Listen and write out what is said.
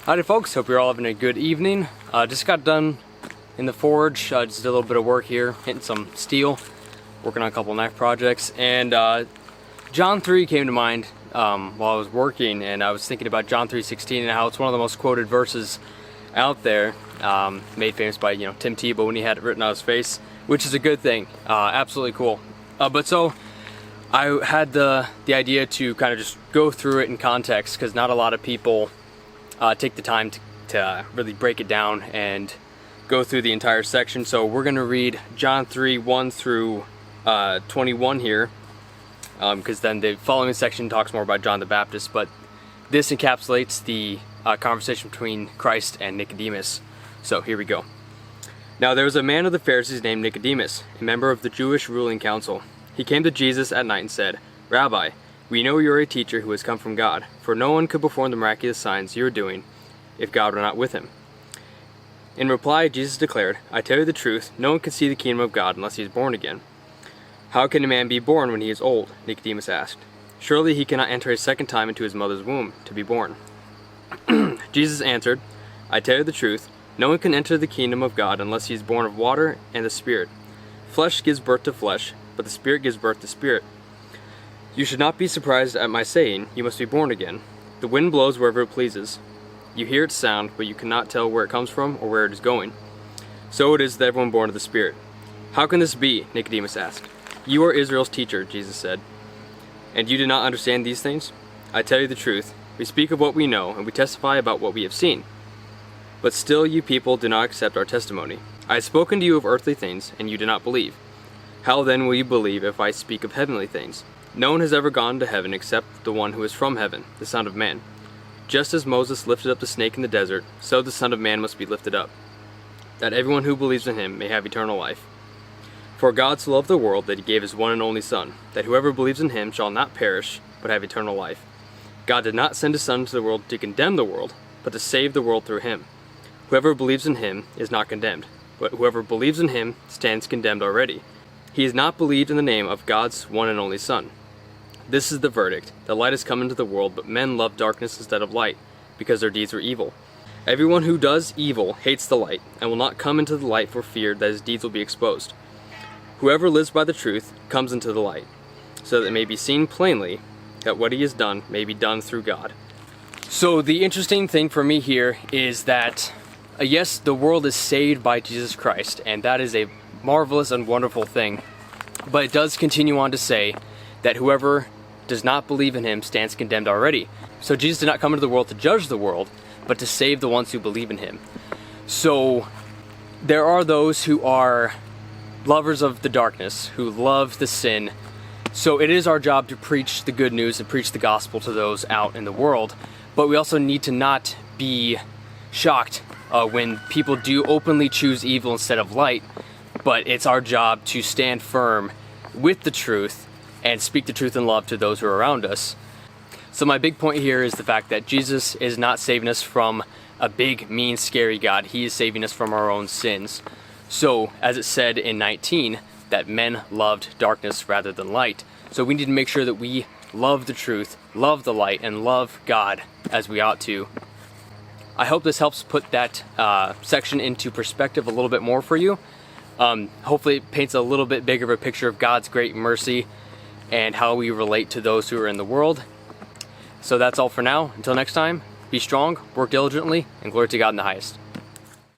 Howdy folks, hope you're all having a good evening. Just got done in the forge, just did a little bit of work here, hitting some steel, working on a couple knife projects, and John 3 came to mind while I was working, and I was thinking about John 3:16 and how it's one of the most quoted verses out there, made famous by Tim Tebow when he had it written on his face, which is a good thing, absolutely cool. But so I had the idea to kind of just go through it in context, because not a lot of people take the time to really break it down and go through the entire section. So we're going to read John 3:1 through 21 here, because then the following section talks more about John the Baptist, but this encapsulates the conversation between Christ and Nicodemus. So here we go. Now there was a man of the Pharisees named Nicodemus, a member of the Jewish ruling council. He came to Jesus at night and said, "Rabbi, we know you are a teacher who has come from God, for no one could perform the miraculous signs you are doing if God were not with him." In reply, Jesus declared, "I tell you the truth, no one can see the kingdom of God unless he is born again." "How can a man be born when he is old?" Nicodemus asked. "Surely he cannot enter a second time into his mother's womb to be born." Jesus answered, "I tell you the truth, no one can enter the kingdom of God unless he is born of water and the Spirit. Flesh gives birth to flesh, but the Spirit gives birth to spirit. You should not be surprised at my saying, you must be born again. The wind blows wherever it pleases. You hear its sound, but you cannot tell where it comes from or where it is going. So it is with everyone born of the Spirit." "How can this be?" Nicodemus asked. "You are Israel's teacher," Jesus said, "and you do not understand these things? I tell you the truth, we speak of what we know, and we testify about what we have seen. But still you people do not accept our testimony. I have spoken to you of earthly things, and you do not believe. How then will you believe if I speak of heavenly things? No one has ever gone to heaven except the one who is from heaven, the Son of Man. Just as Moses lifted up the snake in the desert, so the Son of Man must be lifted up, that everyone who believes in him may have eternal life. For God so loved the world that he gave his one and only Son, that whoever believes in him shall not perish, but have eternal life. God did not send his Son into the world to condemn the world, but to save the world through him. Whoever believes in him is not condemned, but whoever believes in him stands condemned already. He has not believed in the name of God's one and only Son. This is the verdict. The light has come into the world, but men love darkness instead of light, because their deeds were evil. Everyone who does evil hates the light, and will not come into the light for fear that his deeds will be exposed. Whoever lives by the truth comes into the light, so that it may be seen plainly that what he has done may be done through God." So the interesting thing for me here is that, yes, the world is saved by Jesus Christ, and that is a marvelous and wonderful thing, but it does continue on to say that whoever does not believe in him stands condemned already. So Jesus did not come into the world to judge the world, but to save the ones who believe in him. So there are those who are lovers of the darkness, who love the sin. So it is our job to preach the good news and preach the gospel to those out in the world, but we also need to not be shocked when people do openly choose evil instead of light, but it's our job to stand firm with the truth and speak the truth in love to those who are around us. So my big point here is the fact that Jesus is not saving us from a big, mean, scary God. He is saving us from our own sins. So, as it said in 19, that men loved darkness rather than light. So we need to make sure that we love the truth, love the light, and love God as we ought to. I hope this helps put that section into perspective a little bit more for you. Hopefully it paints a little bit bigger of a picture of God's great mercy and how we relate to those who are in the world. So that's all for now. Until next time, be strong, work diligently, and glory to God in the highest.